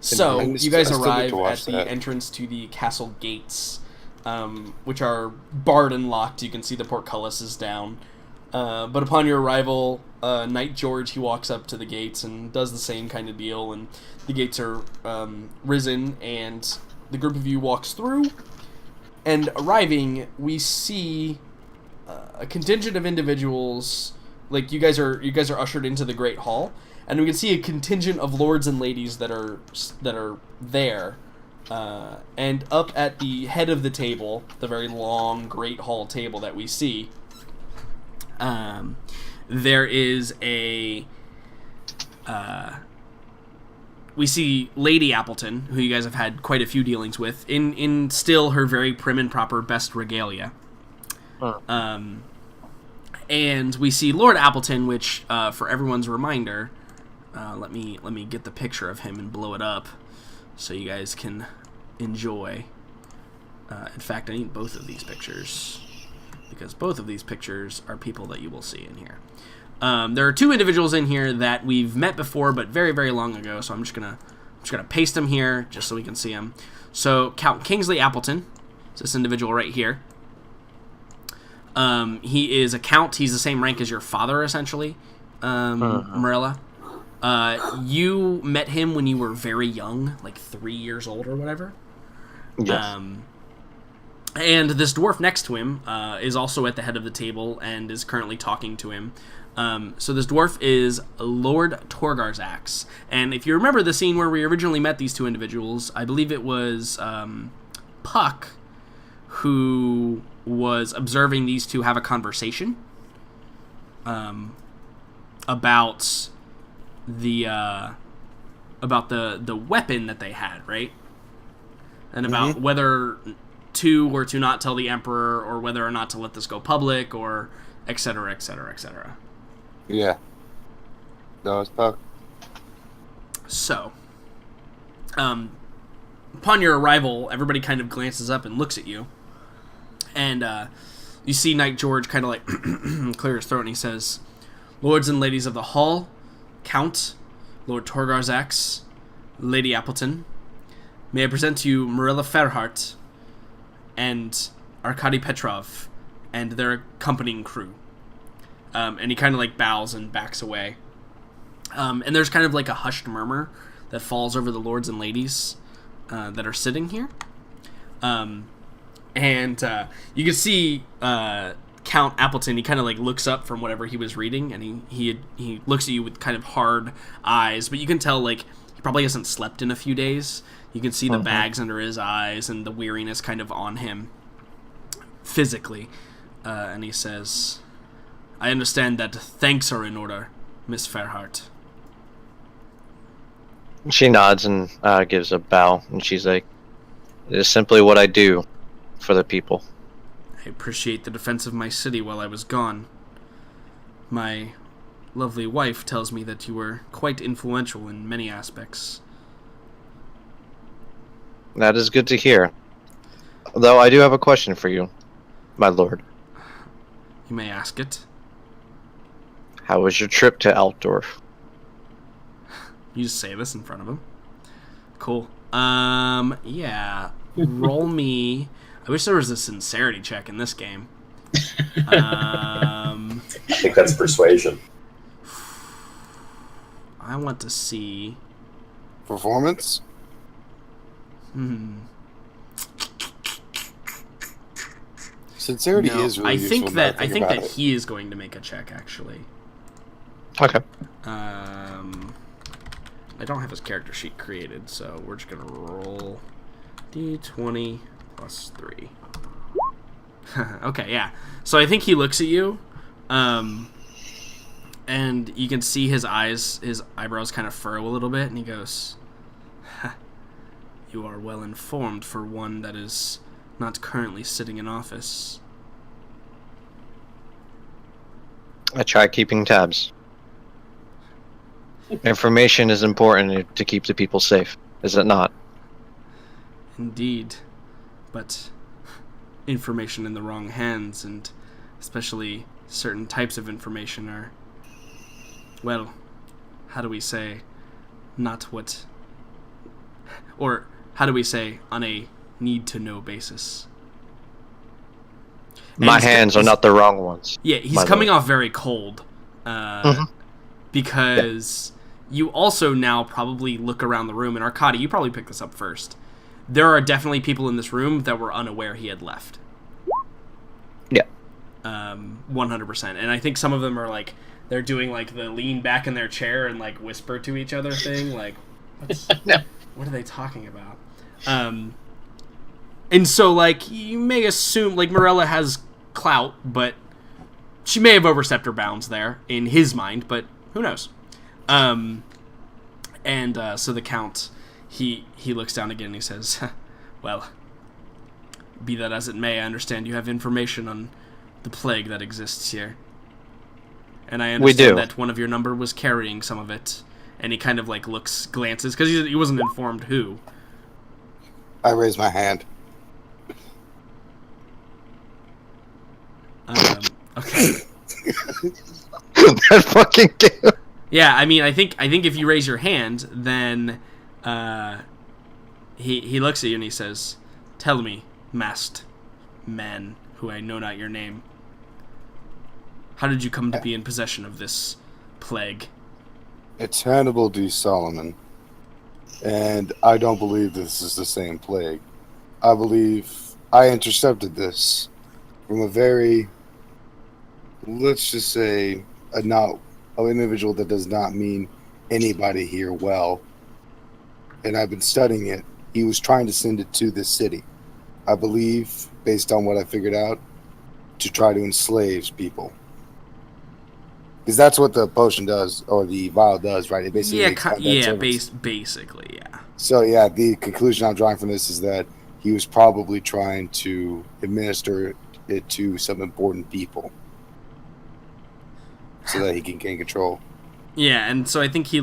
So, you guys I still need arrive to at watch the that. entrance to the castle gates, which are barred and locked. You can see the portcullis is down. But upon your arrival, Knight George, he walks up to the gates and does the same kind of deal, and the gates are risen, and the group of you walks through, and arriving, we see a contingent of individuals. Like, you guys are ushered into the Great Hall, and we can see a contingent of lords and ladies that are there, and up at the head of the table, the very long Great Hall table that we see, there is a we see Lady Appleton, who you guys have had quite a few dealings with, in still her very prim and proper best regalia. And we see Lord Appleton, which, for everyone's reminder, let me get the picture of him and blow it up so you guys can enjoy. In fact, I need both of these pictures, because both of these pictures are people that you will see in here. There are two individuals in here that we've met before, but very, very long ago, so I'm just gonna paste them here just so we can see them. So, Count Kingsley Appleton is this individual right here. He is a count. He's the same rank as your father, essentially, Marilla. You met him when you were very young, like 3 years old or whatever. Yes. And this dwarf next to him is also at the head of the table and is currently talking to him. So this dwarf is Lord Torgarzax. And if you remember the scene where we originally met these two individuals, I believe it was Puck who was observing these two have a conversation about the weapon that they had, right? And about whether to or to not tell the Emperor, or whether or not to let this go public, or etc., etc., etc. Yeah. No, it's Puck. So, upon your arrival, everybody kind of glances up and looks at you. And you see Knight George kind of like clear his throat, and he says, "Lords and ladies of the hall, Count, Lord Torgarzax, Lady Appleton, may I present to you Marilla Fairheart and Arkady Petrov and their accompanying crew." And he kind of like bows and backs away. And there's kind of like a hushed murmur that falls over the lords and ladies that are sitting here. And you can see Count Appleton. He kind of like looks up from whatever he was reading, and he looks at you with kind of hard eyes. But you can tell like he probably hasn't slept in a few days. You can see the bags under his eyes and the weariness kind of on him physically. And he says, "I understand that thanks are in order, Miss Fairheart." She nods and gives a bow, and she's like, "It is simply what I do for the people." "I appreciate the defense of my city while I was gone. My lovely wife tells me that you were quite influential in many aspects." That is good to hear. Though I do have a question for you, my lord. "You may ask it." How was your trip to Altdorf? You just say this in front of him. Cool. Yeah. Roll me. I wish there was a sincerity check in this game. I think that's persuasion. I want to see. Performance? Sincerity is really I useful. think that I think that he is going to make a check, actually. Okay. I don't have his character sheet created, so we're just gonna roll d20 plus 3. Okay, yeah. So I think he looks at you, and you can see his eyebrows kind of furrow a little bit, and he goes, "You are well informed for one that is not currently sitting in office." I try keeping tabs. Information is important to keep the people safe, is it not? Indeed, but information in the wrong hands, and especially certain types of information, are, well, how do we say, not what or how do we say, on a need-to-know basis. And My hands are not the wrong ones. Yeah, he's coming off very cold, because you also now probably look around the room, and Arkady, you probably picked this up first. There are definitely people in this room that were unaware he had left. Yeah. 100%. And I think some of them are like, they're doing like the lean back in their chair and like whisper to each other thing, like, what are they talking about? And so, like, you may assume, like, Morella has clout, but she may have overstepped her bounds there, in his mind, but who knows? So the Count, he looks down again and he says, well, be that as it may, I understand you have information on the plague that exists here. And I understand that one of your number was carrying some of it. And he kind of, like, glances, because he wasn't informed who. I raise my hand. Okay. That fucking game. Yeah, I mean, I think if you raise your hand, then he looks at you and he says, "Tell me, masked man, who I know not your name, how did you come to be in possession of this plague?" It's Hannibal D. Solomon, and I don't believe this is the same plague. I believe I intercepted this from a very, let's just say, an individual that does not mean anybody here well. And I've been studying it. He was trying to send it to this city. I believe, based on what I figured out, to try to enslave people. Because that's what the potion does, or the vial does, right? It basically basically, yeah. So, yeah, the conclusion I'm drawing from this is that he was probably trying to administer it to some important people so that he can gain control. Yeah, and so I think he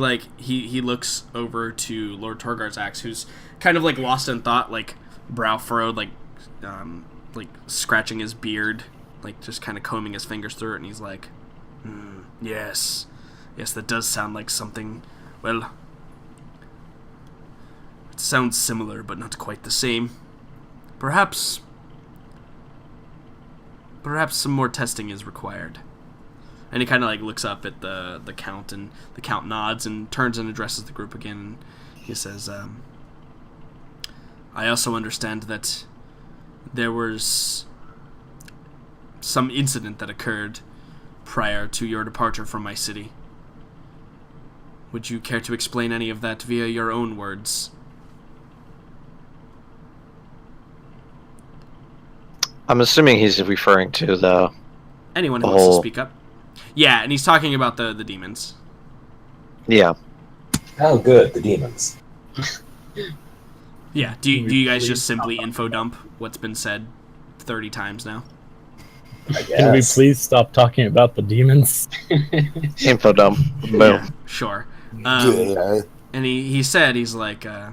looks over to Lord Torgar's axe, who's kind of like lost in thought, like brow furrowed, like scratching his beard, like just kind of combing his fingers through it, and he's like, yes, that does sound like something. Well, it sounds similar, but not quite the same. Perhaps some more testing is required. And he kind of like looks up at the Count, and the Count nods and turns and addresses the group again. And he says, I also understand that there was some incident that occurred prior to your departure from my city. Would you care to explain any of that via your own words? I'm assuming he's referring to the... Anyone who wants to speak up. Yeah, and he's talking about the demons. Yeah. Oh, good, the demons. Yeah, do you guys just simply info dump what's been said 30 times now? I guess. Can we please stop talking about the demons? Info dump. Boom. Yeah, sure. Yeah. And he said, he's like, I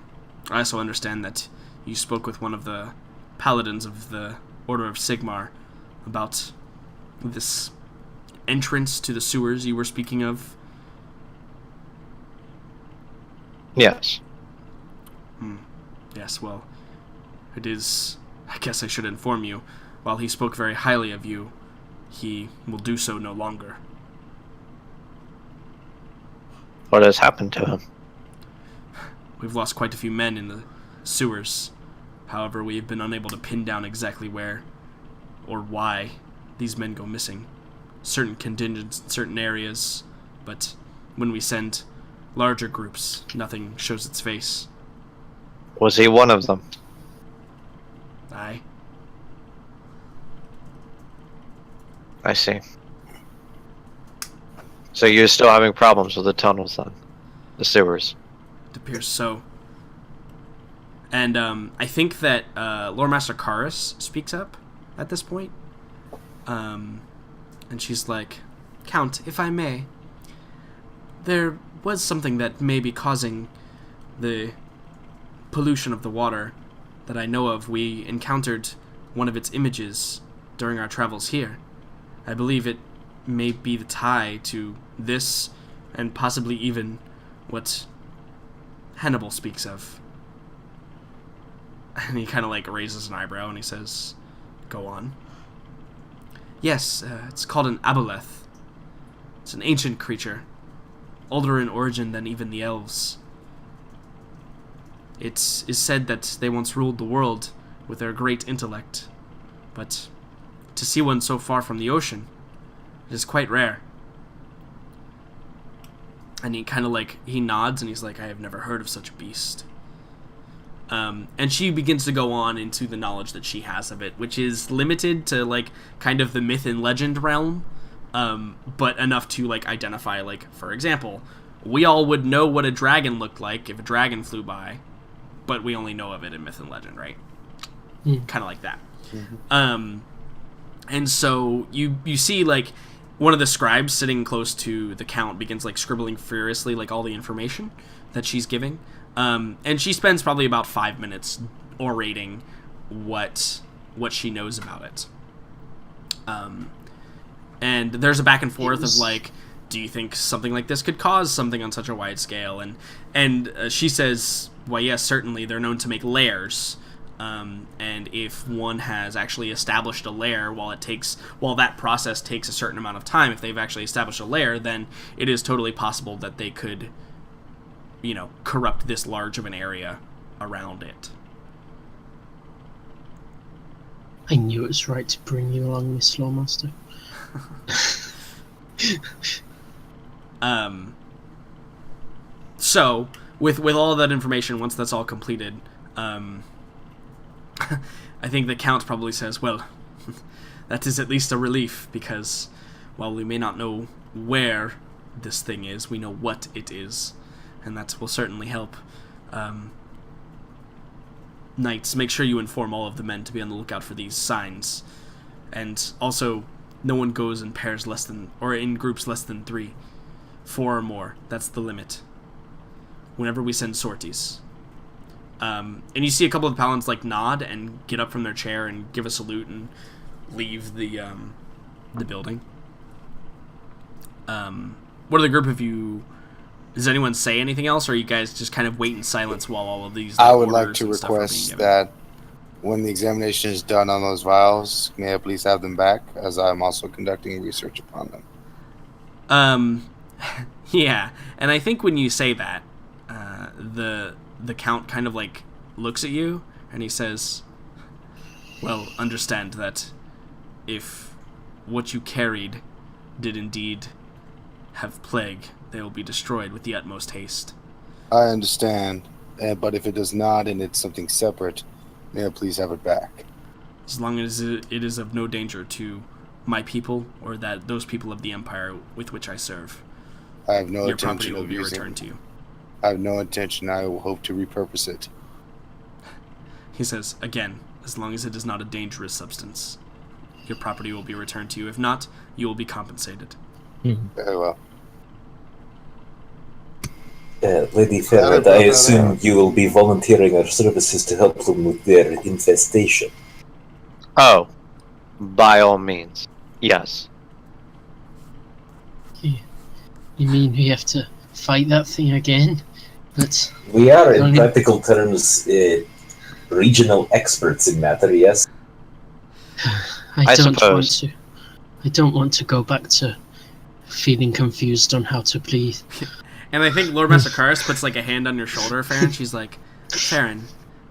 also understand that you spoke with one of the paladins of the Order of Sigmar about this entrance to the sewers you were speaking of. Yes. Yes, well, it is... I guess I should inform you. While he spoke very highly of you, he will do so no longer. What has happened to him? We've lost quite a few men in the sewers. However, we have been unable to pin down exactly where or why these men go missing. Certain contingents in certain areas, but when we send larger groups, nothing shows its face. Was he one of them? Aye. I see. So you're still having problems with the tunnels then? The sewers? It appears so. And I think that Lore Master Karis speaks up at this point. And she's like, Count, if I may, there was something that may be causing the pollution of the water that I know of. We encountered one of its images during our travels here. I believe it may be the tie to this, and possibly even what Hannibal speaks of. And he kind of like raises an eyebrow and he says, "Go on." "Yes, it's called an aboleth. It's an ancient creature, older in origin than even the elves. It is said that they once ruled the world with their great intellect, but to see one so far from the ocean, it is quite rare." And he kind of like, he nods and he's like, "I have never heard of such a beast." And she begins to go on into the knowledge that she has of it, which is limited to like kind of the myth and legend realm, but enough to like identify, like, for example, we all would know what a dragon looked like if a dragon flew by, but we only know of it in myth and legend, right? Kind of like that. And so you see like one of the scribes sitting close to the count begins like scribbling furiously like all the information that she's giving. And she spends probably about 5 minutes orating what she knows about it. And there's a back and forth of like, do you think something like this could cause something on such a wide scale? And she says, "Why, yes, certainly. They're known to make lairs. And if one has actually established a lair, while that process takes a certain amount of time, if they've actually established a lair, then it is totally possible that they could, corrupt this large of an area around it." I knew it was right to bring you along, Miss Slowmaster. So with all of that information, once that's all completed, I think the Count probably says, "Well, that is at least a relief, because while we may not know where this thing is, we know what it is, and that will certainly help. Knights, make sure you inform all of the men to be on the lookout for these signs, and also no one goes in pairs in groups less than 3. 4 or more, that's the limit, whenever we send sorties." And you see a couple of the paladins like nod and get up from their chair and give a salute and leave the building. What are the group of you? Does anyone say anything else, or are you guys just kind of wait in silence while all of these? I would like to request that when the examination is done on those vials, may I please have them back, as I'm also conducting research upon them. Yeah, and I think when you say that, the Count kind of like looks at you and he says, "Well, understand that if what you carried did indeed have plague, they will be destroyed with the utmost haste." I understand, but if it does not and it's something separate, may I please have it back? As long as it is of no danger to my people or those people of the Empire with which I serve. I have no Your intention property will of be using returned to you. I have no intention. I will hope to repurpose it. He says, "Again, as long as it is not a dangerous substance, your property will be returned to you. If not, you will be compensated." Very well. Lady Ferret, I assume you will be volunteering your services to help them with their infestation. Oh, by all means, yes. You mean we have to fight that thing again? But we are, in practical terms, regional experts in matter, yes? I suppose. I don't want to go back to feeling confused on how to bleed. And I think Lord Massakaris puts like a hand on your shoulder, Farron. She's like, "Farron,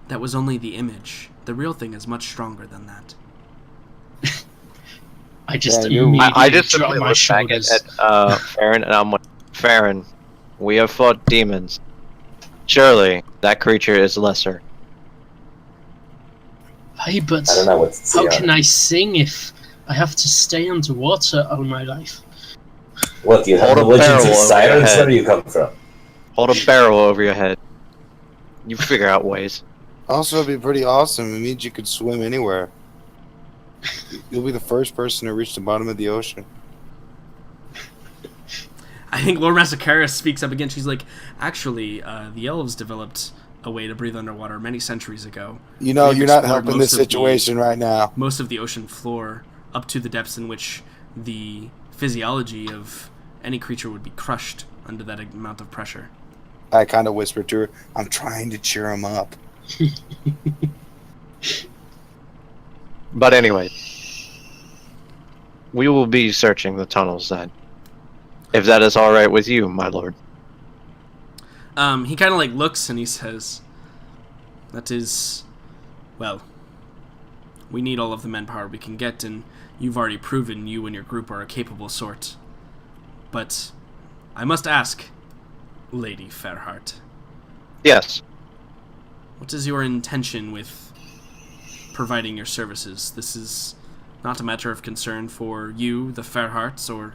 that was only the image. The real thing is much stronger than that." I just immediately I just drop simply my look back shoulders. at Farron, and I'm like, "Farron, we have fought demons. Surely that creature is lesser." Hey, but I don't know what to say. how can I sing if I have to stay underwater all my life? What, you have Hold the a legends barrel of over your sirens? head. Where do you come from? Hold a barrel over your head. You figure out ways. Also, it'd be pretty awesome. It means you could swim anywhere. You'll be the first person to reach the bottom of the ocean. I think Lord Massakaris speaks up again. She's like, "Actually, the elves developed a way to breathe underwater many centuries ago. You know, We've you're not explored helping most this of the- situation right now. most of the ocean floor up to the depths in which the physiology of any creature would be crushed under that amount of pressure." I kind of whispered to her, "I'm trying to cheer him up." But anyway, we will be searching the tunnels then. If that is all right with you, my lord. He kind of like looks and he says, "That is, well, we need all of the manpower we can get, and you've already proven you and your group are a capable sort. But I must ask, Lady Fairheart." Yes. "What is your intention with providing your services? This is not a matter of concern for you, the Fairhearts, or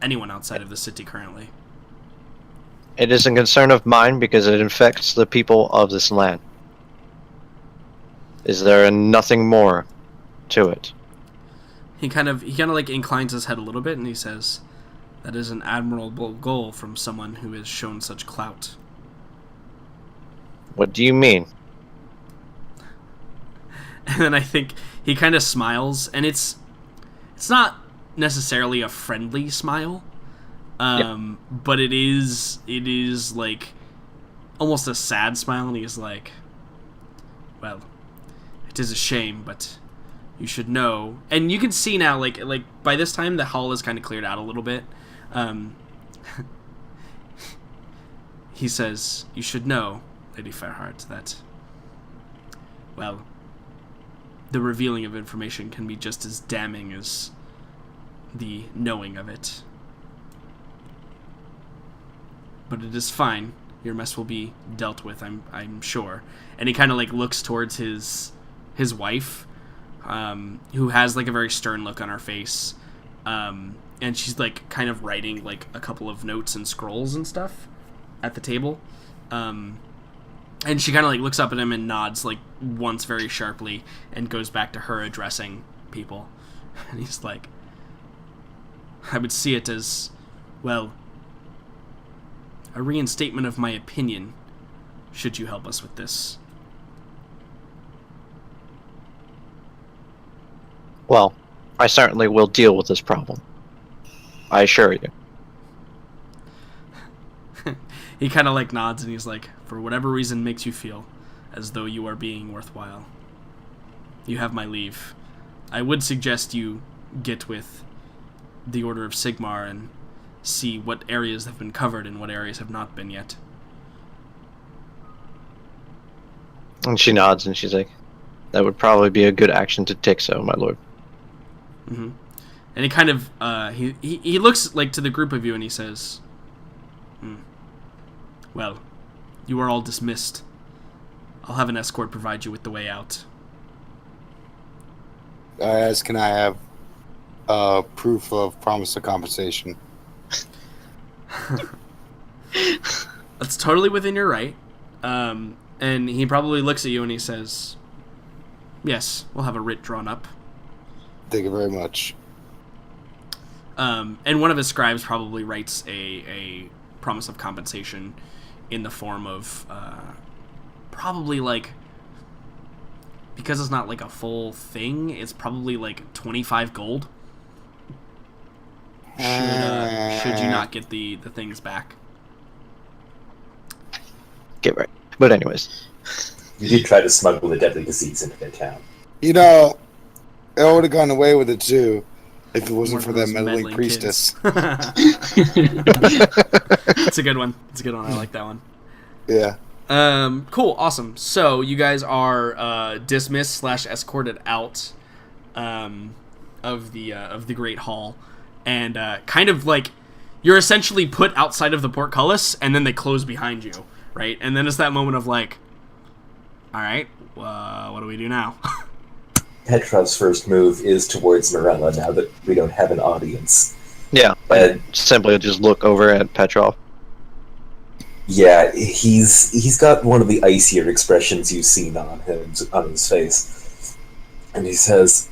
anyone outside of the city currently." It is a concern of mine because it infects the people of this land. Is there nothing more to it? He kind of like inclines his head a little bit and he says, "That is an admirable goal from someone who has shown such clout." What do you mean? And then I think he kind of smiles, and it's not necessarily a friendly smile, but it is like almost a sad smile, and he's like, "Well, it is a shame, but you should know." And you can see now, like by this time, the hall is kind of cleared out a little bit. He says, "You should know, Lady Fairheart, that, well, the revealing of information can be just as damning as the knowing of it. But it is fine. Your mess will be dealt with, I'm sure." And he kind of like looks towards his wife, who has like a very stern look on her face, and she's like kind of writing like a couple of notes and scrolls and stuff at the table. And she kind of like looks up at him and nods like once very sharply and goes back to her addressing people. And he's like, "I would see it as, well, a reinstatement of my opinion, should you help us with this." Well, I certainly will deal with this problem. I assure you. He kind of like nods and he's like, "For whatever reason makes you feel as though you are being worthwhile, you have my leave. I would suggest you get with the Order of Sigmar and see what areas have been covered and what areas have not been yet." And she nods and she's like, "That would probably be a good action to take, so, my lord." Mm-hmm. And he kind of he looks like to the group of you and he says, "Well, you are all dismissed. I'll have an escort provide you with the way out." Can I have proof of promise of compensation? That's totally within your right. And he probably looks at you and he says, "Yes, we'll have a writ drawn up." Thank you very much. And one of his scribes probably writes a promise of compensation in the form of probably like, because it's not like a full thing, it's probably like 25 gold. Should you not get the things back. Get right. But anyways. You did try to smuggle the deadly disease into their town. You know, I would have gone away with it too if it wasn't for that meddling priestess. It's a good one. It's a good one. I like that one. Yeah. Cool. Awesome. So you guys are dismissed / escorted out of the Great Hall, and kind of like you're essentially put outside of the portcullis, and then they close behind you, right? And then it's that moment of like, all right, what do we do now? Petrov's first move is towards Morella now that we don't have an audience. Yeah, And simply just look over at Petrov. yeah, he's got one of the icier expressions you've seen on his face. And he says,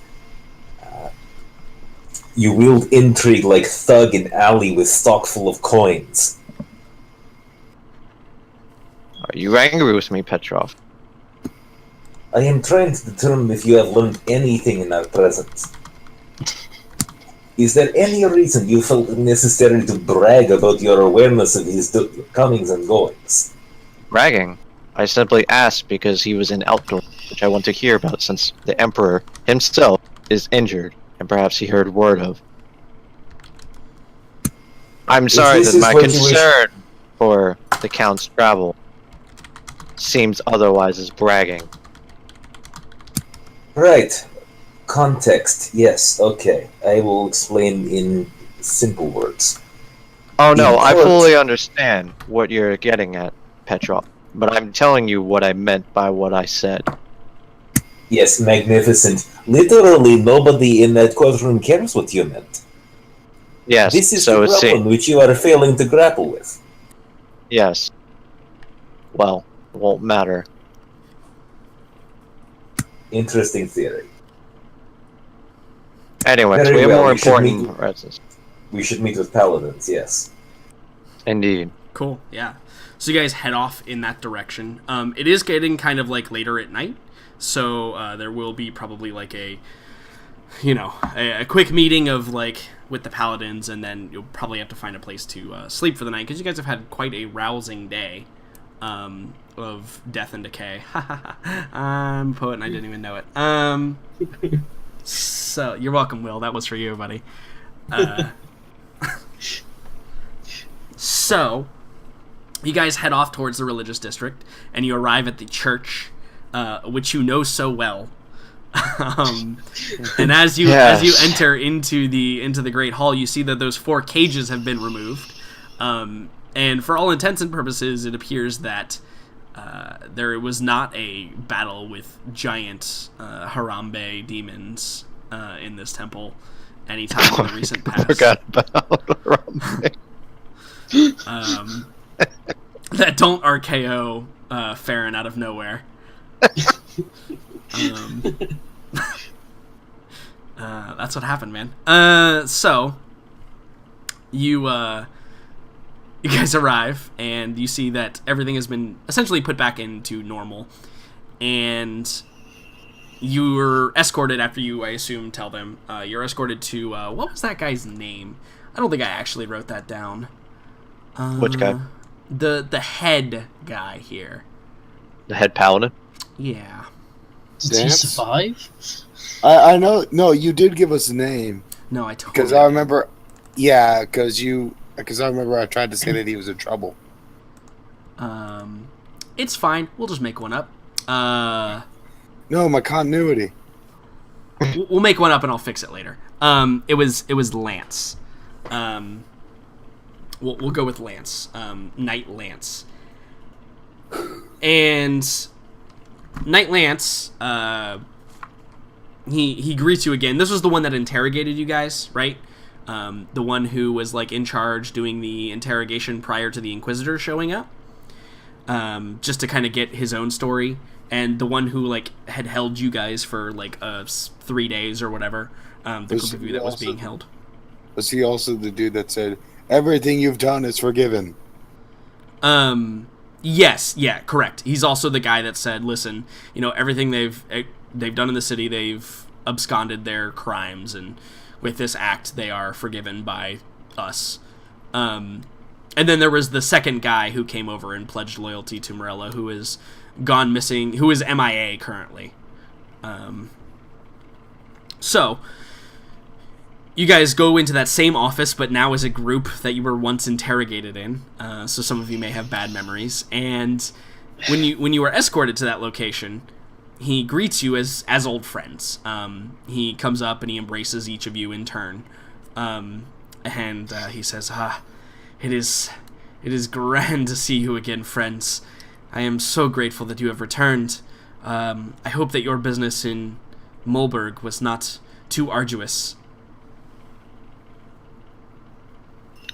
"You wield intrigue like thug in alley with stock full of coins." Are you angry with me, Petrov? I am trying to determine if you have learned anything in our presence. Is there any reason you felt it necessary to brag about your awareness of his comings and goings? Bragging? I simply asked because he was in outdoor, which I want to hear about since the Emperor himself is injured, and perhaps he heard word of. I'm sorry this that is my what you wish- concern for the Count's travel seems otherwise as bragging. Right. Context. Yes. Okay. I will explain in simple words. Oh no, In I court- fully understand what you're getting at, Petrov, but I'm telling you what I meant by what I said. Yes, magnificent. Literally, nobody in that courtroom cares what you meant. Yes, This is so the it seems. problem which you are failing to grapple with. Yes. Well, it won't matter. Interesting theory. Anyways, Very we have well, more we should meet- important reasons. We should meet with paladins. Yes. Indeed. Cool. Yeah. So you guys head off in that direction. It is getting kind of like later at night, so there will be probably like a quick meeting of like with the paladins, and then you'll probably have to find a place to sleep for the night because you guys have had quite a rousing day of death and decay. I'm a poet and I didn't even know it. So you're welcome, Will. That was for you, buddy. So you guys head off towards the religious district, and you arrive at the church, which you know so well. And as you enter into the great hall, you see that those 4 cages have been removed, and for all intents and purposes, it appears that there was not a battle with giant Harambe demons in this temple anytime in the recent past. Forgot about Harambe. That don't RKO Farron out of nowhere. That's what happened, man. So you guys arrive, and you see that everything has been essentially put back into normal, and you were escorted after you, I assume, tell them. You're escorted to, what was that guy's name? I don't think I actually wrote that down. Which guy? The head guy here. The head paladin? Yeah. Did he Dance? survive? I know. No, you did give us a name No, I totally... because I remember. Yeah, because I remember I tried to say that he was in trouble. It's fine. We'll just make one up. No, my continuity. We'll make one up and I'll fix it later. It was Lance. We'll go with Lance. Knight Lance. And Knight Lance, he greets you again. This was the one that interrogated you guys, right? The one who was like in charge doing the interrogation prior to the Inquisitor showing up. Just to kind of get his own story. And the one who like had held you guys for like 3 days or whatever. The group of you that was being held. Was he also the dude that said, "Everything you've done is forgiven"? Yes, yeah, correct. He's also the guy that said, listen, everything they've done in the city, they've absconded their crimes, and with this act, they are forgiven by us. And then there was the second guy who came over and pledged loyalty to Morella, who is gone missing, who is MIA currently. So, you guys go into that same office, but now as a group that you were once interrogated in. So some of you may have bad memories. And when you were escorted to that location, he greets you as old friends. He comes up and he embraces each of you in turn. And he says, it is grand to see you again, friends. I am so grateful that you have returned. I hope that your business in Mulberg was not too arduous.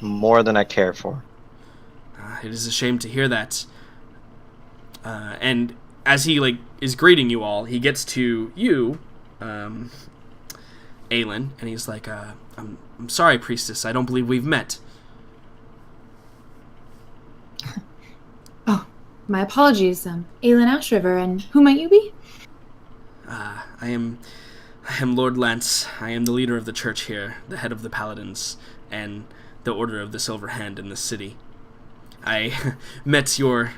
More than I care for. It is a shame to hear that. And as he is greeting you all, he gets to you, Aelin, and he's like, I'm sorry, priestess, I don't believe we've met. Oh, my apologies. Aelin Ashriver, and who might you be? I am Lord Lance. I am the leader of the church here, the head of the paladins, and the Order of the Silver Hand in this city. I met your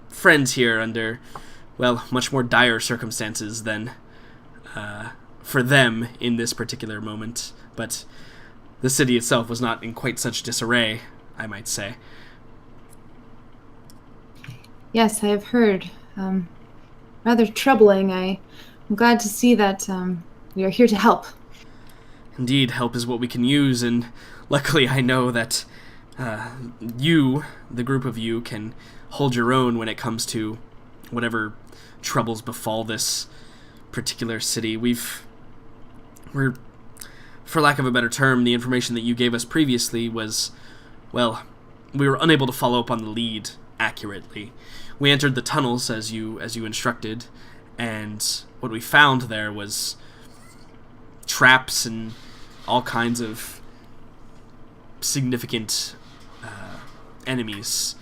friends here under, well, much more dire circumstances than for them in this particular moment. But the city itself was not in quite such disarray, I might say. Yes, I have heard. Rather troubling. I'm glad to see that we are here to help. Indeed, help is what we can use, and luckily I know that you, the group of you, can hold your own when it comes to whatever troubles befall this particular city. We're, for lack of a better term, the information that you gave us previously was, well, we were unable to follow up on the lead accurately. We entered the tunnels as you instructed, and what we found there was traps and all kinds of significant enemies.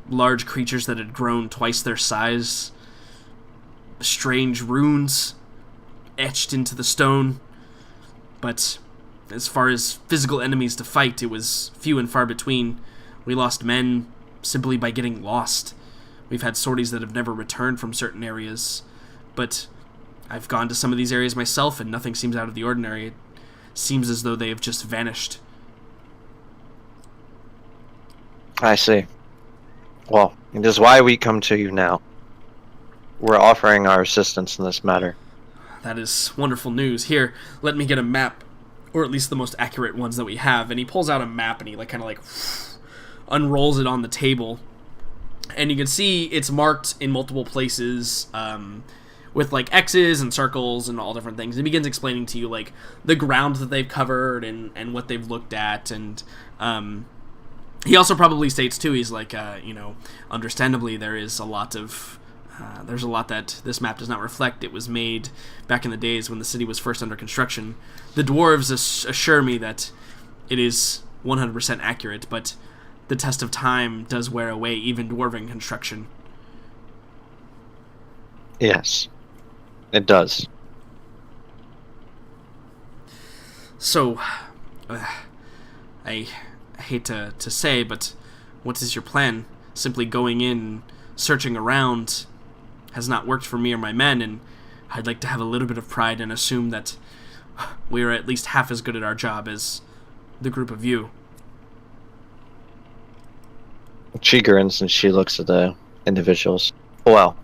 Large creatures that had grown twice their size, strange runes etched into the stone. But as far as physical enemies to fight, it was few and far between. We lost men simply by getting lost. We've had sorties that have never returned from certain areas, but I've gone to some of these areas myself and nothing seems out of the ordinary. It seems as though they have just vanished. I see. Well, it is why we come to you now. We're offering our assistance in this matter. That is wonderful news. Here, let me get a map, or at least the most accurate ones that we have. And he pulls out a map and he kind of unrolls it on the table. And you can see it's marked in multiple places with like X's and circles and all different things. He begins explaining to you like the ground that they've covered and what they've looked at. And he also probably states too, he's like, understandably there is a lot of... there's a lot that this map does not reflect. It was made back in the days when the city was first under construction. The dwarves assure me that it is 100% accurate, but the test of time does wear away even dwarven construction. Yes, it does. So, I hate to say, but what is your plan? Simply going in, searching around has not worked for me or my men, and I'd like to have a little bit of pride and assume that we are at least half as good at our job as the group of you. She grins and she looks at the individuals. Well,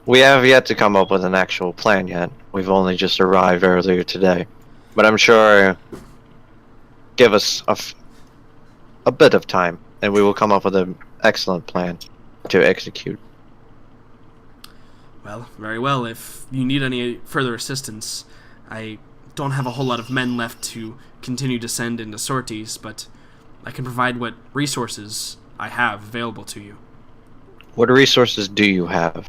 we have yet to come up with an actual plan yet. We've only just arrived earlier today. But I'm sure give us a bit of time, and we will come up with an excellent plan to execute. Well, very well. If you need any further assistance, I don't have a whole lot of men left to continue to send into sorties, but I can provide what resources I have available to you. What resources do you have,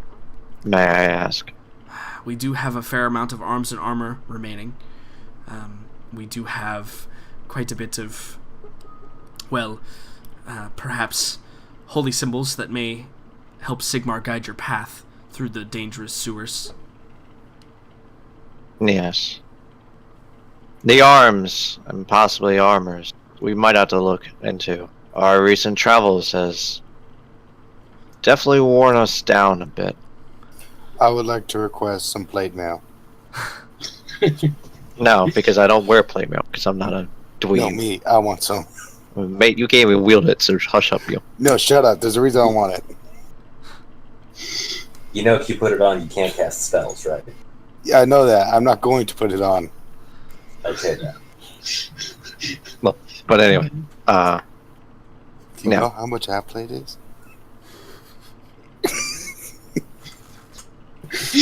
may I ask? We do have a fair amount of arms and armor remaining. We do have quite a bit of, perhaps holy symbols that may help Sigmar guide your path through the dangerous sewers. Yes. The arms, and possibly armors, we might have to look into. Our recent travels has definitely worn us down a bit. I would like to request some plate mail. No, because I don't wear plate mail, because I'm not a dweeb. No, me. I want some. Mate, you gave me wield it, so hush up, you. No, shut up. There's a reason I want it. You know, if you put it on, you can't cast spells, right? Yeah, I know that. I'm not going to put it on. Okay, then. Well, but anyway, Do you No. know how much half plate is?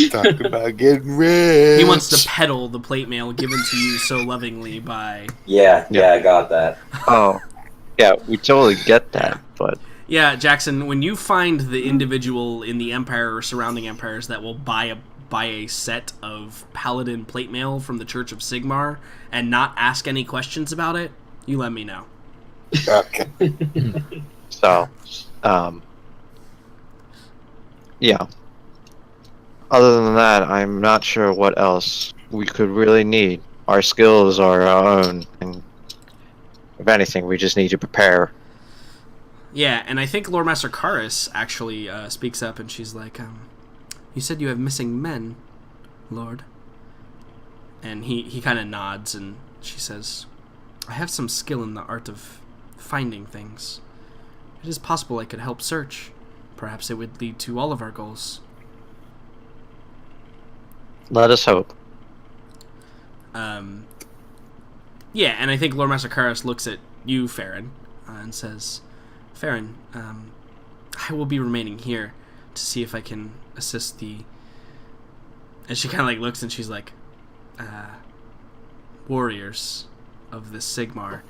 Talk about getting rich. He wants to peddle the plate mail given to you so lovingly by... Yeah, I got that. oh, yeah, we totally get that, but Yeah, Jackson, when you find the individual in the Empire or surrounding empires that will buy a set of Paladin plate mail from the Church of Sigmar and not ask any questions about it, you let me know. Okay. so, yeah. Other than that, I'm not sure what else we could really need. Our skills are our own, and if anything, we just need to prepare. Yeah, and I think Lord Master Karis actually speaks up, and she's like, you said you have missing men, Lord. And he kind of nods, and she says, I have some skill in the art of finding things. It is possible I could help search. Perhaps it would lead to all of our goals. Let us hope. Yeah, and I think Lord Master Karis looks at you, Farron, and says, Farron, I will be remaining here to see if I can assist the... And she kind of like looks and she's like, warriors of the Sigmar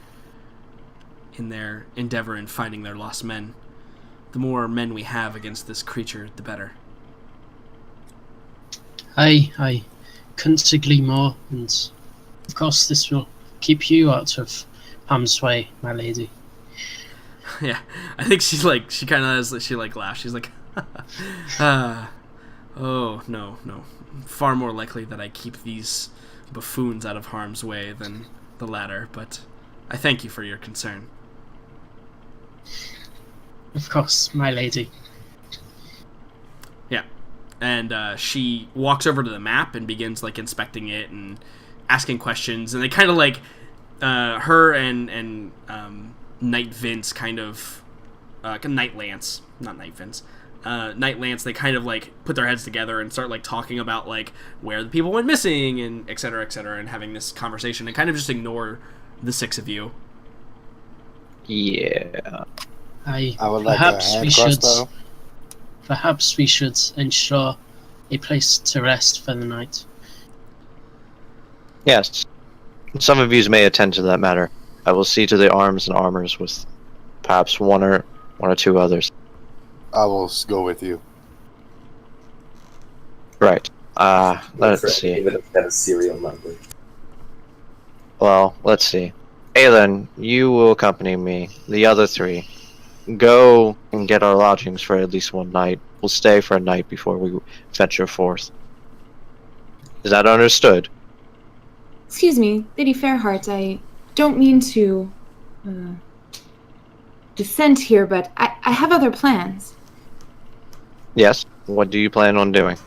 in their endeavor in finding their lost men. The more men we have against this creature, the better. I couldn't agree more, and of course this will keep you out of harm's way, my lady. Yeah, I think she kind of laughs. She's like, oh, no. Far more likely that I keep these buffoons out of harm's way than the latter, but I thank you for your concern. Of course, my lady. Yeah, and she walks over to the map and begins like inspecting it and asking questions, and they kind of like her and Knight Vince kind of Knight Lance, not Knight Vince. Knight Lance, they kind of like put their heads together and start like talking about like where the people went missing and et cetera, and having this conversation and kind of just ignore the six of you. Yeah. I would like a hand crossbow. Perhaps we should ensure a place to rest for the night. Yes. Some of you may attend to that matter. I will see to the arms and armors with perhaps one or two others. I will go with you. Right. Let's see. Even if that is serial number. Well, let's see. Aelin, you will accompany me. The other three, go and get our lodgings for at least one night. We'll stay for a night before we venture forth. Is that understood? Excuse me, Lady Fairheart, I don't mean to dissent here, but I have other plans. Yes. What do you plan on doing?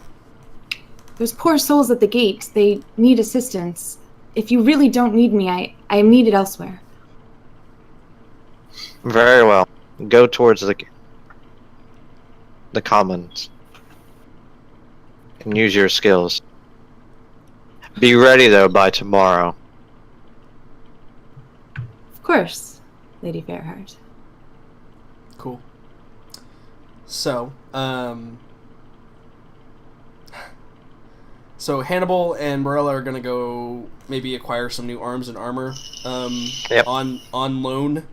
Those poor souls at the gate, they need assistance. If you really don't need me, I am needed elsewhere. Very well. Go towards the commons and use your skills. Be ready, though, by tomorrow. Of course, Lady Fairheart. Cool. So, Hannibal and Morella are gonna go maybe acquire some new arms and armor Yep. on loan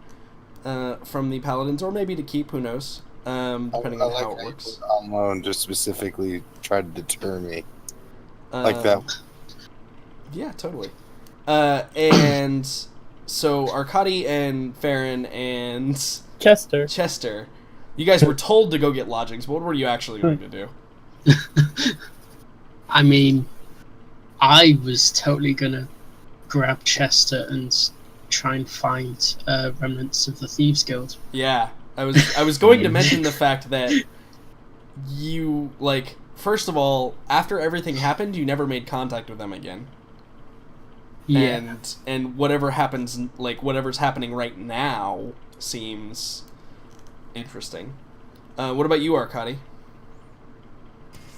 from the paladins, or maybe to keep. Who knows? Depending on how it works. On loan, just specifically try to deter me like that. Yeah, totally. And so Arkady and Farron and Chester. You guys were told to go get lodgings, but what were you actually going to do? I mean, I was totally gonna grab Chester and try and find remnants of the Thieves Guild. Yeah, I was going to mention the fact that you, like, first of all, after everything happened, you never made contact with them again. Yeah. And whatever happens, like, whatever's happening right now seems interesting. What about you, Arkady?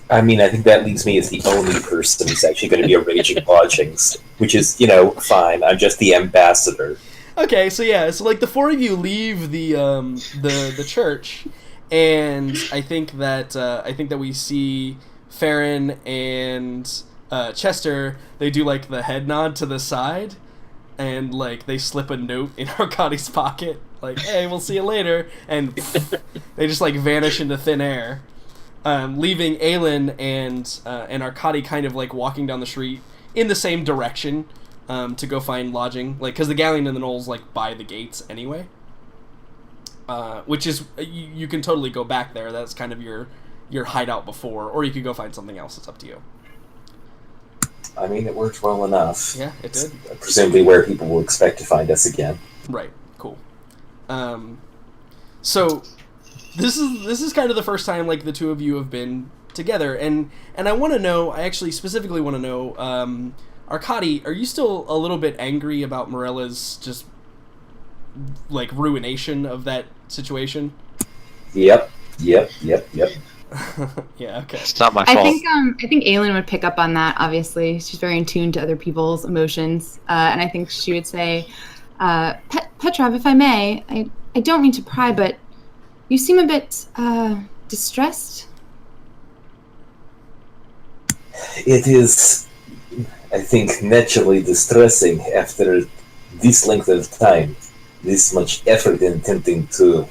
I mean, I think that leaves me as the only person who's actually going to be arranging lodgings, which is, fine. I'm just the ambassador. Okay, so like the four of you leave the church, and I think that we see Farron and Chester. They do like the head nod to the side, and like they slip a note in Arkady's pocket, like, "Hey, we'll see you later," and they just like vanish into thin air. Leaving Aelin and Arkady kind of like walking down the street in the same direction to go find lodging, like, because the Galleon and the Knoll's like by the gates anyway. Which is you can totally go back there. That's kind of your hideout before, or you could go find something else. It's up to you. I mean, it worked well enough. Yeah, it did. Presumably where people will expect to find us again. Right. Cool. So this is kind of the first time like the two of you have been together, and I want to know. I actually specifically want to know, Arkady, are you still a little bit angry about Morella's just like ruination of that situation? Yep. Yeah. Okay. It's not my fault. I think Aelin would pick up on that. Obviously, she's very in tune to other people's emotions, and I think she would say, "Petrov, if I may, I don't mean to pry, but you seem a bit distressed." It is, I think, naturally distressing after this length of time, this much effort in attempting to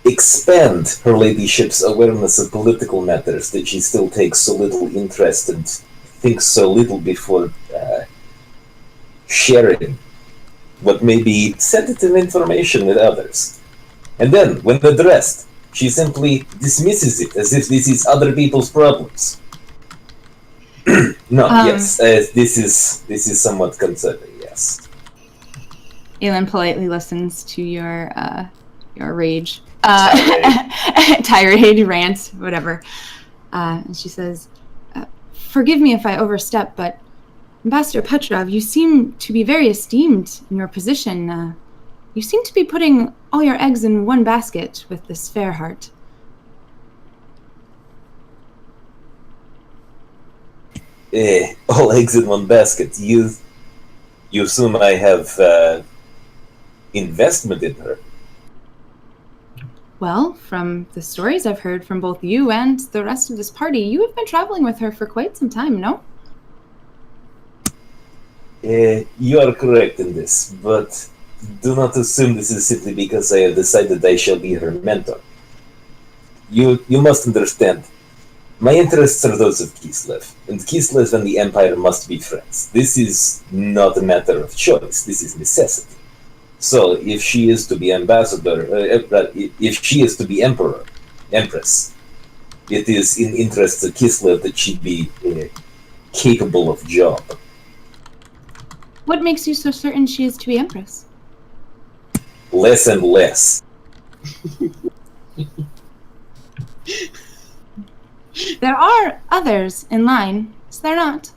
expand her ladyship's awareness of political matters, that she still takes so little interest and thinks so little before sharing what may be sensitive information with others. And then, when addressed, she simply dismisses it as if this is other people's problems. Yes, this is somewhat concerning, yes. Aelin politely listens to your rage. Tirade, rant, whatever. And she says, "Forgive me if I overstep, but Ambassador Petrov, you seem to be very esteemed in your position. You seem to be putting all your eggs in one basket with this Fairheart." All eggs in one basket. You assume I have investment in her? Well, from the stories I've heard from both you and the rest of this party, you have been traveling with her for quite some time, no? You are correct in this, but do not assume this is simply because I have decided I shall be her mentor. You must understand, my interests are those of Kislev, and Kislev and the Empire must be friends. This is not a matter of choice, this is necessity. So, if she is to be ambassador, if she is to be empress, it is in interests of Kislev that she be capable of job. What makes you so certain she is to be empress? Less and less. There are others in line, is there not?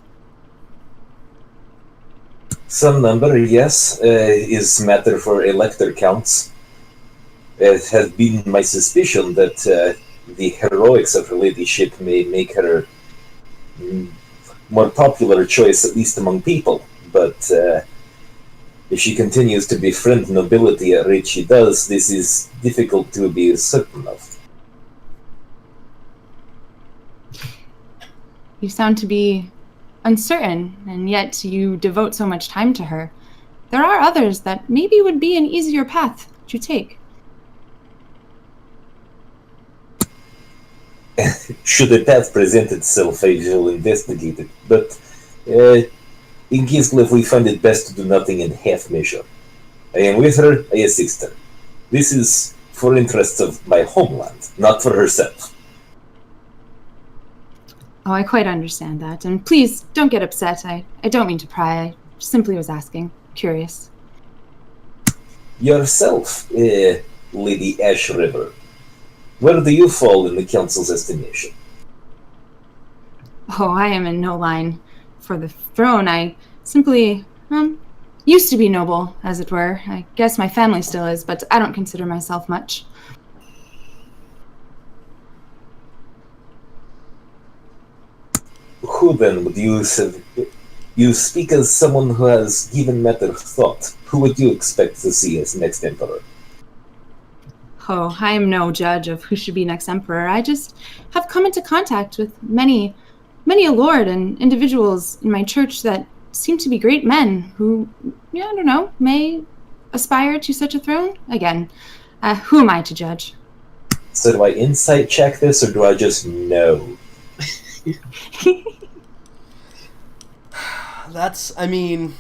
Some number, yes, is matter for elector counts. It has been my suspicion that the heroics of her ladyship may make her more popular choice, at least among people. But if she continues to befriend nobility at rate she does, this is difficult to be certain of. You sound to be uncertain, and yet you devote so much time to her. There are others that maybe would be an easier path to take. Should a path present itself, I shall investigate it. But in Kislev, we find it best to do nothing in half measure. I am with her, I assist her. This is for interests of my homeland, not for herself. Oh, I quite understand that. And please, don't get upset. I don't mean to pry. I simply was asking. Curious. Yourself, Lady Ash River. Where do you fall in the Council's estimation? Oh, I am in no line for the throne. I simply, used to be noble, as it were. I guess my family still is, but I don't consider myself much. Who then would you say? You speak as someone who has given matter thought. Who would you expect to see as next emperor? Oh, I am no judge of who should be next emperor. I just have come into contact with many a lord and individuals in my church that seem to be great men who, I don't know, may aspire to such a throne. Again, who am I to judge? So do I insight check this, or do I just know? That's, I mean,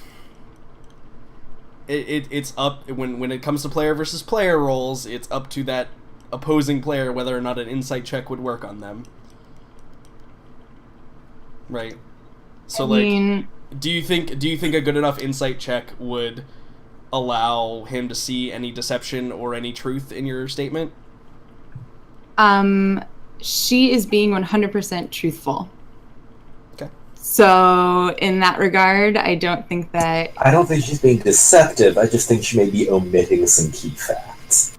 it's up when it comes to player versus player roles. It's up to that opposing player whether or not an insight check would work on them. Right. So, do you think a good enough insight check would allow him to see any deception or any truth in your statement? She is being 100% truthful. Okay. So, in that regard, I don't think she's being deceptive. I just think she may be omitting some key facts.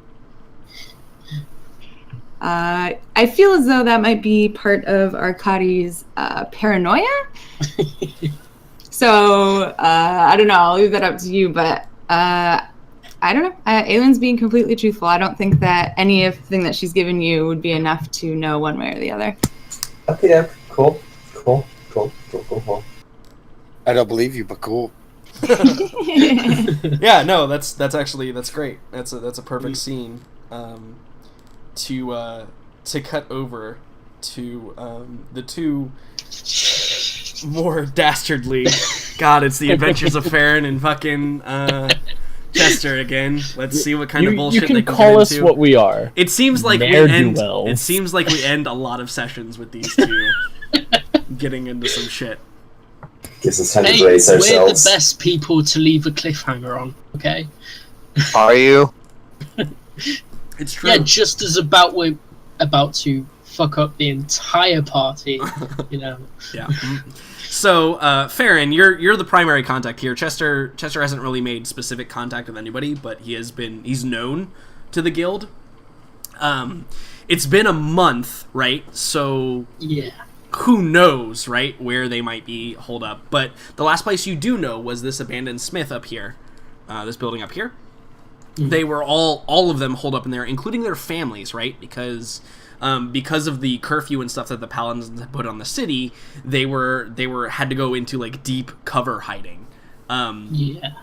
I feel as though that might be part of Arkadi's paranoia. So, I don't know. I'll leave that up to you, but I don't know. Aylin's being completely truthful. I don't think that anything that she's given you would be enough to know one way or the other. Okay, yeah. Cool. I don't believe you, but cool. Yeah, no, that's great. That's a perfect scene to cut over to the two more dastardly. God, it's the Adventures of Farron and fucking Chester again. Let's see what kind of bullshit you can they can call get us into. what we are. It seems like we Ne'er-do-wells. It seems like we end a lot of sessions with these two getting into some shit. Gives us time to Hey, brace we're ourselves. the best people to leave a cliffhanger on, okay? Are you? It's true. Yeah, just as we're about to fuck up the entire party, you know. Yeah. So, Farron, you're the primary contact here. Chester hasn't really made specific contact with anybody, but he's known to the guild. It's been a month, right? So Yeah. who knows, right, where they might be holed up. But the last place you do know was this abandoned smith up here, this building up here. Mm-hmm. They were all of them holed up in there, including their families, right? Because of the curfew and stuff that the paladins had put on the city, they had to go into like deep cover hiding. Yeah.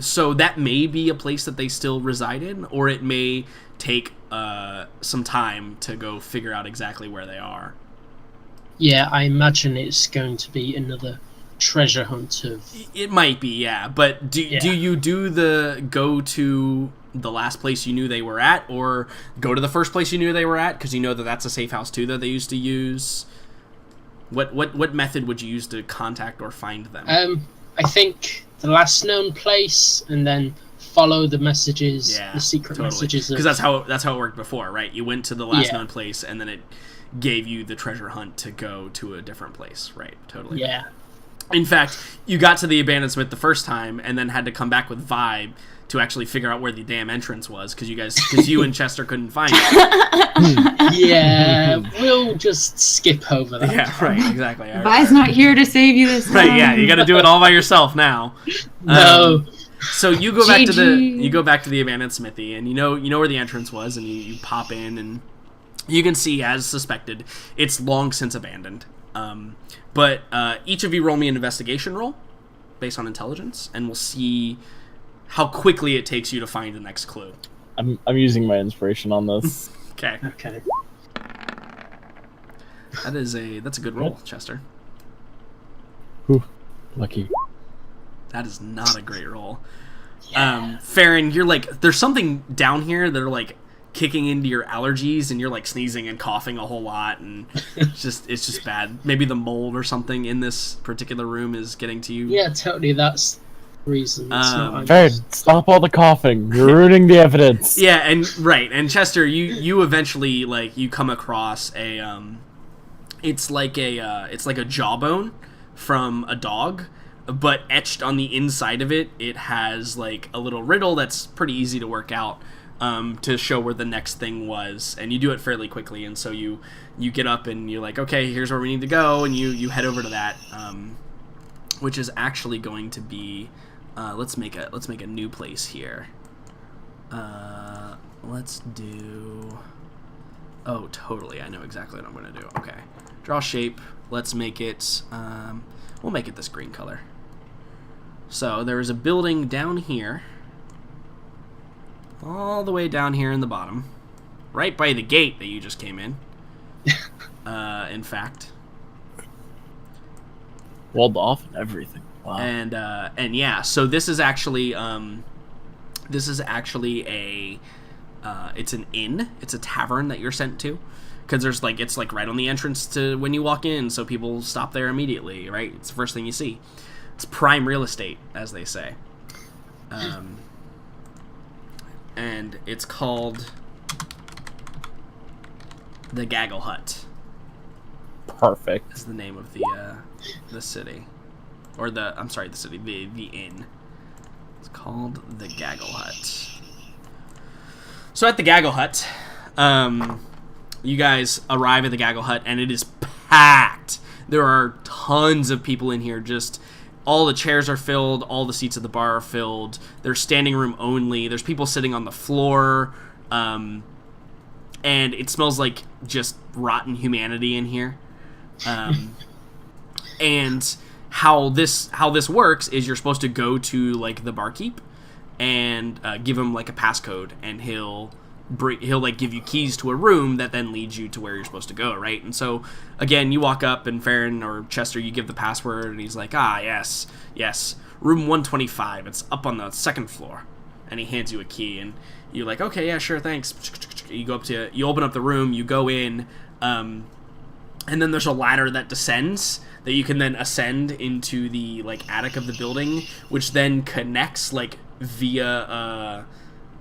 So that may be a place that they still reside in, or it may take some time to go figure out exactly where they are. Yeah, I imagine it's going to be another treasure hunt of... It might be, yeah. But do you go to the last place you knew they were at, or go to the first place you knew they were at, because you know that that's a safe house too that they used to use? What method would you use to contact or find them? I think the last known place, and then follow the messages, the secret messages. Because that's how it worked before, right? You went to the last known place, and then it gave you the treasure hunt to go to a different place, right? Totally. Yeah. In fact, you got to the abandoned smith the first time, and then had to come back with Vibe to actually figure out where the damn entrance was, because you and Chester couldn't find it. Yeah, we'll just skip over that. Yeah, right, exactly. Vi's not here to save you this time. Right, yeah, you got to do it all by yourself now. No. So you go back to the abandoned smithy, and you know where the entrance was, and you pop in, and you can see, as suspected, it's long since abandoned. But each of you roll me an investigation roll based on intelligence, and we'll see how quickly it takes you to find the next clue. I'm using my inspiration on this. Okay. That's a good roll, Chester. Whew, lucky. That is not a great roll. Yeah. Farron, you're like, there's something down here that are like kicking into your allergies, and you're like sneezing and coughing a whole lot, and it's just bad. Maybe the mold or something in this particular room is getting to you. Yeah, totally. That's the reason. Farron, stop all the coughing. You're ruining the evidence. Yeah, and Chester, you eventually you come across a it's like a jawbone from a dog, but etched on the inside of it has like a little riddle that's pretty easy to work out, to show where the next thing was, and you do it fairly quickly. And so you get up and you're like, okay, here's where we need to go, and you head over to that, which is actually going to be let's make a new place here. Let's do, oh, totally, I know exactly what I'm gonna do. Okay, draw shape. Let's make it we'll make it this green color. So there is a building down here, all the way down here in the bottom, right by the gate that you just came in. In fact, Walled off and everything. Wow. And yeah, so this is actually a it's an inn. It's a tavern that you're sent to, because it's right on the entrance to when you walk in, so people stop there immediately, right? It's the first thing you see. It's prime real estate, as they say. And it's called the Gaggle Hut. Perfect. Is the name of the city, or the city, the inn. It's called the Gaggle Hut. So at the Gaggle Hut, you guys arrive at the Gaggle Hut, and it is packed. There are tons of people in here. Just all the chairs are filled. All the seats at the bar are filled. There's standing room only. There's people sitting on the floor. And it smells like just rotten humanity in here. And how this works is you're supposed to go to like the barkeep and give him like a passcode, and he'll like give you keys to a room that then leads you to where you're supposed to go, right? And so again, you walk up, and Farron or Chester, you give the password, and he's like, yes, room 125, it's up on the second floor. And he hands you a key, and you're like, okay, yeah, sure, thanks. You open up the room, you go in, and then there's a ladder that descends that you can then ascend into the like attic of the building, which then connects like via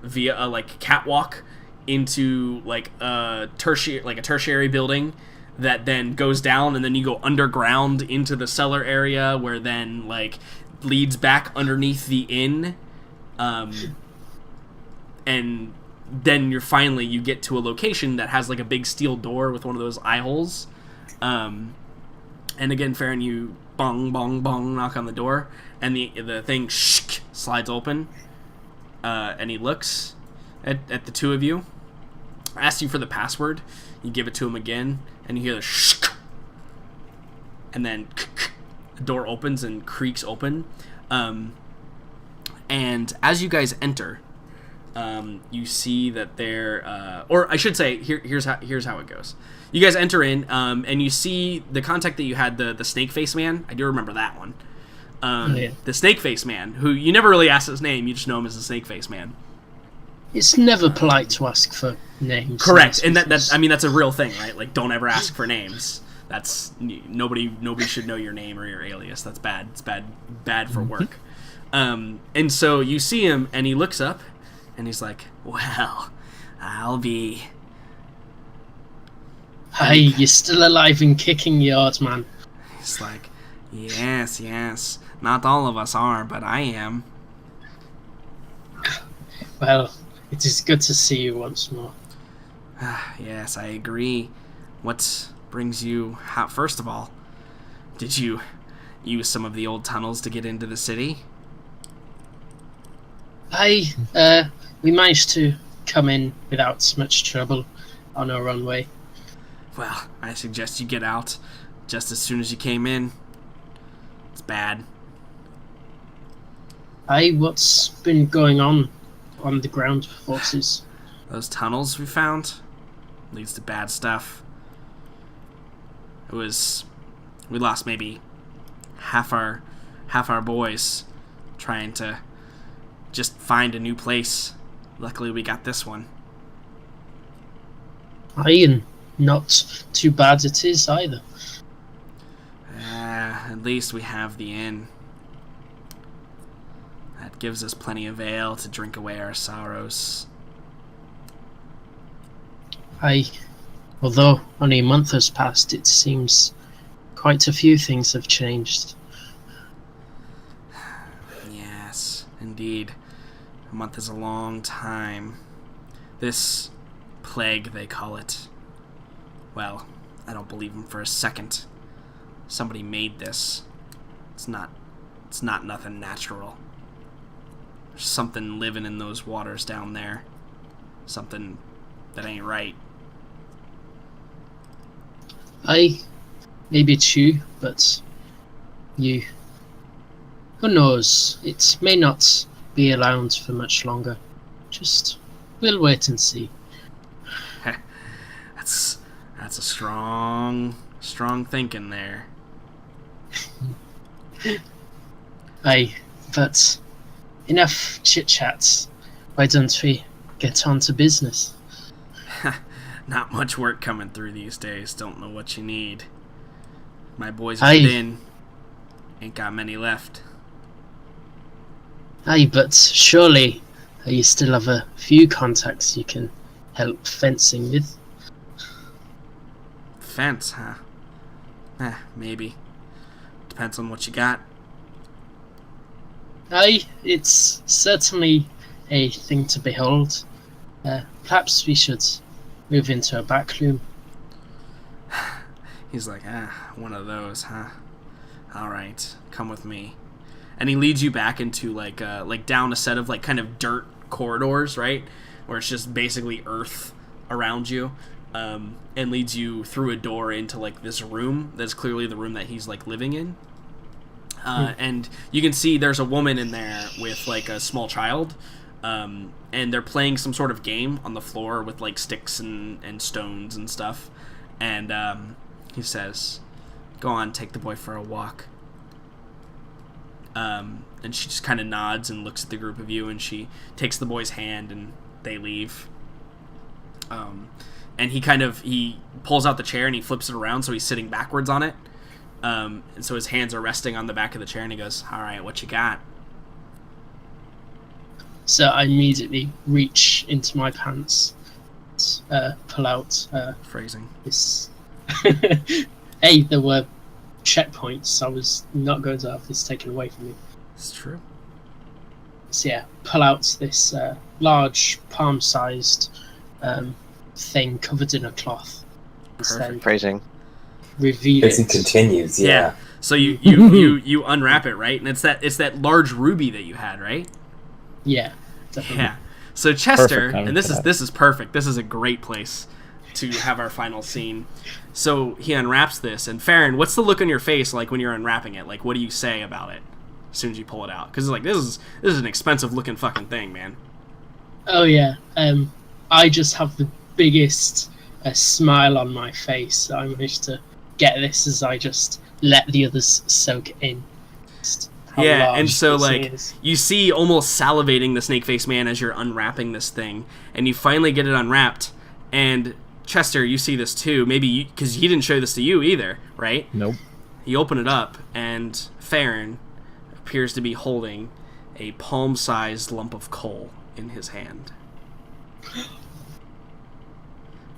a like catwalk into like a tertiary building that then goes down, and then you go underground into the cellar area, where then like leads back underneath the inn, and then you get to a location that has like a big steel door with one of those eye holes. And again, Farron, you bong, bong, bong, knock on the door, and the thing slides open, and he looks at the two of you, asks you for the password. You give it to him again, and you hear the and then the door opens and creaks open. And as you guys enter, you see that there, or I should say, here's how it goes. You guys enter in, and you see the contact that you had, the snake face man. I do remember that one. The snake face man, who you never really asked his name, you just know him as the snake face man. It's never polite to ask for names. Correct, and that's a real thing, right? Like, don't ever ask for names. That's nobody should know your name or your alias. That's bad. It's bad for work. And so you see him, and he looks up, and he's like, "Well, I'll be." Hey, you're still alive and kicking, yard man. He's like, yes. Not all of us are, but I am. Well, it is good to see you once more. Yes, I agree. What brings you out? First of all, did you use some of the old tunnels to get into the city? We managed to come in without much trouble on our own way. Well, I suggest you get out just as soon as you came in. It's bad. What's been going on the ground forces? Those tunnels we found leads to bad stuff. We lost maybe half our boys trying to just find a new place. Luckily we got this one. And not too bad it is either. At least we have the inn. That gives us plenty of ale to drink away our sorrows. Although only a month has passed, it seems quite a few things have changed. Yes, indeed. A month is a long time. This plague, they call it. Well, I don't believe him for a second. Somebody made this. It's not nothing natural. There's something living in those waters down there. Something that ain't right. Maybe it's you, but who knows? It may not be around for much longer. We'll wait and see. That's a strong thinking there. But enough chit-chats. Why don't we get on to business? Not much work coming through these days. Don't know what you need. My boys have been. Ain't got many left. Aye, but surely you still have a few contacts you can help fencing with. Fence, huh? Maybe. Depends on what you got. Aye, it's certainly a thing to behold. Perhaps we should move into a back room. He's like, one of those, huh? All right, come with me. And he leads you back into like down a set of like kind of dirt corridors, right? Where it's just basically earth around you, and leads you through a door into like this room that's clearly the room that he's like living in. And you can see there's a woman in there with like a small child, and they're playing some sort of game on the floor with like sticks and stones and stuff. And he says, "Go on, take the boy for a walk." And she just kind of nods and looks at the group of you, and she takes the boy's hand and they leave. And he pulls out the chair and he flips it around so he's sitting backwards on it. And so his hands are resting on the back of the chair, and he goes, "All right, what you got?" So I immediately reach into my pants, pull out Phrasing. this. Hey, there were checkpoints. I was not going to have this taken away from me. It's true. So yeah, pull out this large palm-sized thing covered in a cloth. Perfect. Phrasing. Reveal As it it. continues, yeah. So you unwrap it, right? And it's that large ruby that you had, right? Yeah, definitely. Yeah. So Chester, Perfect timing and this for is that. this is perfect. This is a great place to have our final scene. So he unwraps this, and Farron, what's the look on your face like when you're unwrapping it? Like, what do you say about it as soon as you pull it out? Because it's like this is an expensive looking fucking thing, man. Oh yeah. I just have the biggest smile on my face. I managed to get this as I just let the others soak it in. Just how Yeah, large and so this thing like is. you see almost salivating the snake-faced man as you're unwrapping this thing, and you finally get it unwrapped. And Chester, you see this too. Maybe because he didn't show this to you either, right? Nope. You open it up, and Farron appears to be holding a palm-sized lump of coal in his hand.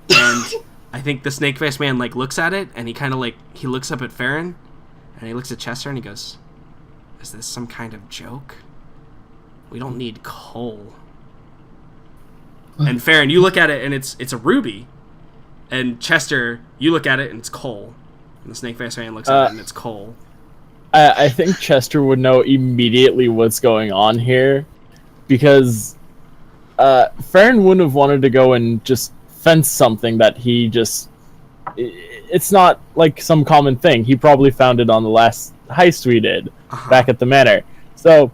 And I think the snake-faced man like looks at it, and he kind of like he looks up at Farron, and he looks at Chester, and he goes, "Is this some kind of joke? We don't need coal." And Farron, you look at it, and it's a ruby. And Chester, you look at it, and it's coal. And the snake-faced man looks at it, and it's coal. I think Chester would know immediately what's going on here, because Farron wouldn't have wanted to go and just fence something that he just... It's not like some common thing. He probably found it on the last heist we did back at the manor. So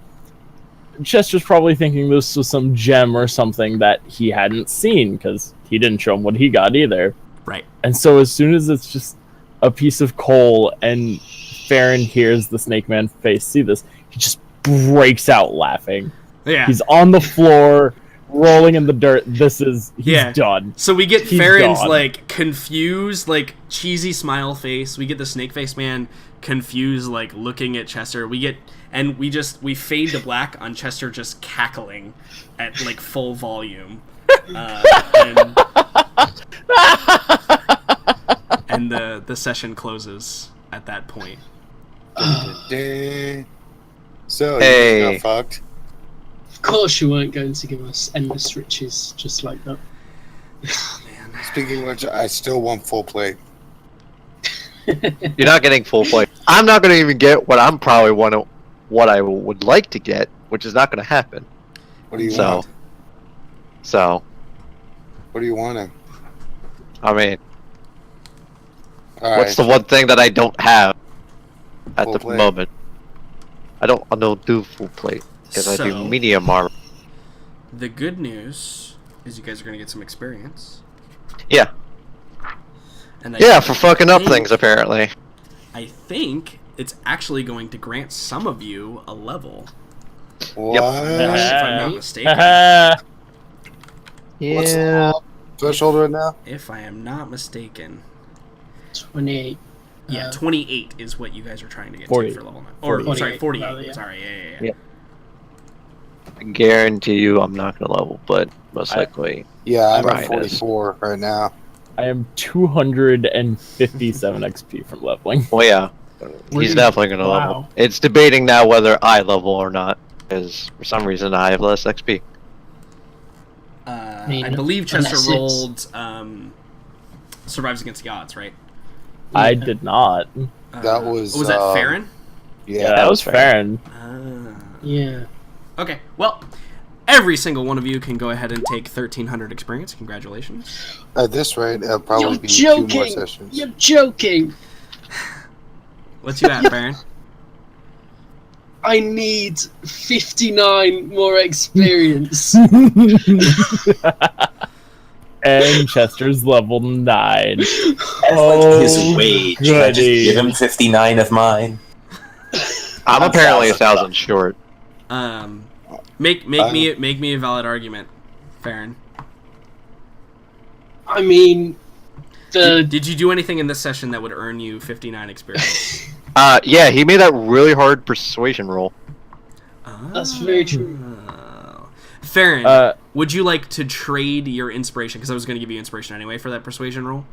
Chester's probably thinking this was some gem or something that he hadn't seen, because he didn't show him what he got either. Right. And so as soon as it's just a piece of coal and Farron hears the snake man face see this, he just breaks out laughing. Yeah. He's on the floor, rolling in the dirt. He's done. So we get He's Farron's gone. like confused, like cheesy smile face. We get the snake-faced man confused, like looking at Chester. We fade to black on Chester just cackling at like full volume. And the session closes at that point. So Hey. you got fucked. Of course you weren't going to give us endless riches just like that. Man. Speaking of which, I still want full plate. You're not getting full play. I'm not going to even get what what I would like to get, which is not going to happen. What do you want? So, What do you want? I mean, All what's right. the one thing that I don't have at Full the plate. moment? I don't do full plate because I do So- medium armor. The good news is you guys are going to get some experience. Yeah, And yeah, for fucking up think- things apparently. I think it's actually going to grant some of you a level. What? If I'm not mistaken. What's the threshold right now? If I am not mistaken. 28. Yeah, 28 is what you guys are trying to get 40. to for level 9. Or, 48, sorry, 48. rather, yeah. Sorry, yeah. Yeah. guarantee you I'm not going to level, but most likely. Yeah, I'm at Ryan is. 44 right now. I am 257 XP from leveling. Well, yeah. He's definitely going to level. Wow. It's debating now whether I level or not, because for some reason I have less XP. I believe Chester rolled Survives Against the Odds, right? I did not. That was. Was that Farron? Yeah, that was Farron. Yeah. Okay, well, every single one of you can go ahead and take 1,300 experience. Congratulations. At this rate, it'll probably You're be 2 more joking! sessions. You're joking! What's you at, Farron? I need 59 more experience. And Chester's level 9. That's like his wage. Can I just goody. give him 59 of mine? I'm apparently 1,000 short. Make me a valid argument, Farron. I mean, Did you do anything in this session that would earn you 59 experience? Yeah, he made that really hard persuasion roll. That's very true. Farron, would you like to trade your inspiration? Because I was going to give you inspiration anyway for that persuasion roll.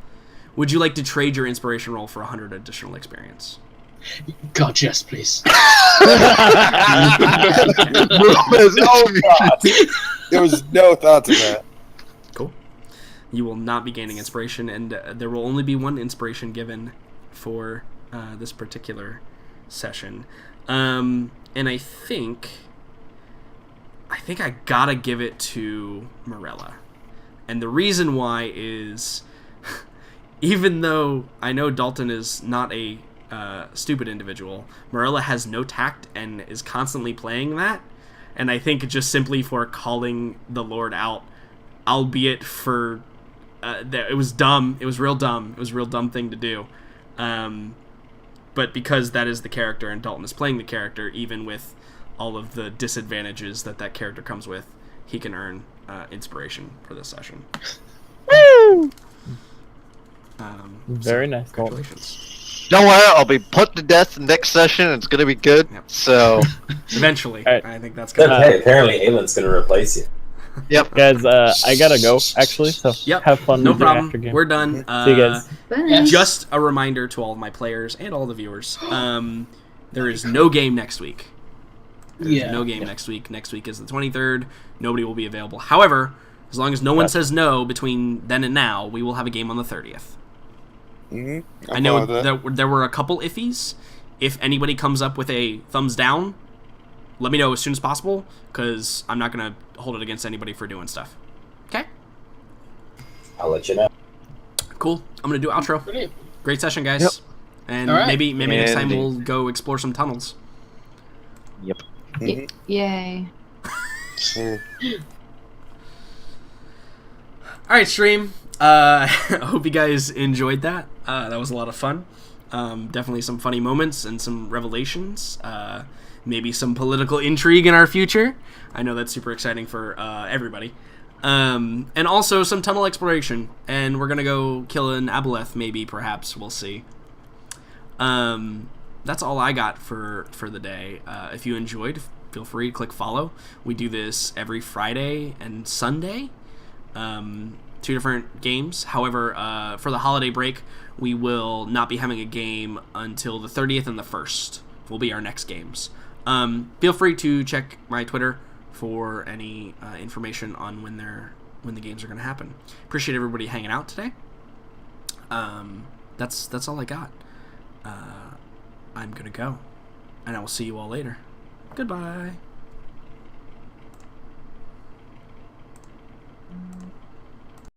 Would you like to trade your inspiration roll for 100 additional experience? God, yes, please. There was no thought to that. Cool. You will not be gaining inspiration, and there will only be one inspiration given for this particular session. And I think I gotta give it to Morella. And the reason why is, even though I know Dalton is not a stupid individual, Morella has no tact and is constantly playing that. And I think just simply for calling the Lord out, albeit for it was dumb. It was real dumb. It was a real dumb thing to do. But because that is the character and Dalton is playing the character, even with all of the disadvantages that character comes with, he can earn inspiration for this session. Woo! So, Very nice. Congratulations. Don't worry, I'll be put to death next session. It's gonna be good. Yep. So, Eventually, Alright. I think that's gonna. Okay, apparently Aelin's gonna replace you. yep. Guys, I gotta go, actually, so Yep. have fun No with your after problem. game. We're done. See you guys. Bye. Just a reminder to all of my players and all the viewers: there is no game next week. There's Yeah. no game next week. Next week is the 23rd. Nobody will be available. However, as long as no one says no between then and now, we will have a game on the 30th. Mm-hmm. I know there were a couple iffies. If anybody comes up with a thumbs down, let me know as soon as possible, because I'm not going to hold it against anybody for doing stuff. Okay? I'll let you know. Cool. I'm going to do outro. Brilliant. Great session, guys. Yep. And All right. maybe next time Indeed. we'll go explore some tunnels. Yep. Yay. All right, stream. I hope you guys enjoyed that. That was a lot of fun. Definitely some funny moments and some revelations. Maybe some political intrigue in our future. I know that's super exciting for everybody. And also some tunnel exploration. And we're going to go kill an aboleth, maybe, perhaps. We'll see. That's all I got for the day. If you enjoyed, feel free to click follow. We do this every Friday and Sunday. 2 different games. However, for the holiday break, we will not be having a game until the 30th and the 1st will be our next games. Feel free to check my Twitter for any information on when the games are going to happen. Appreciate everybody hanging out today. That's all I got. I'm going to go, and I will see you all later. Goodbye.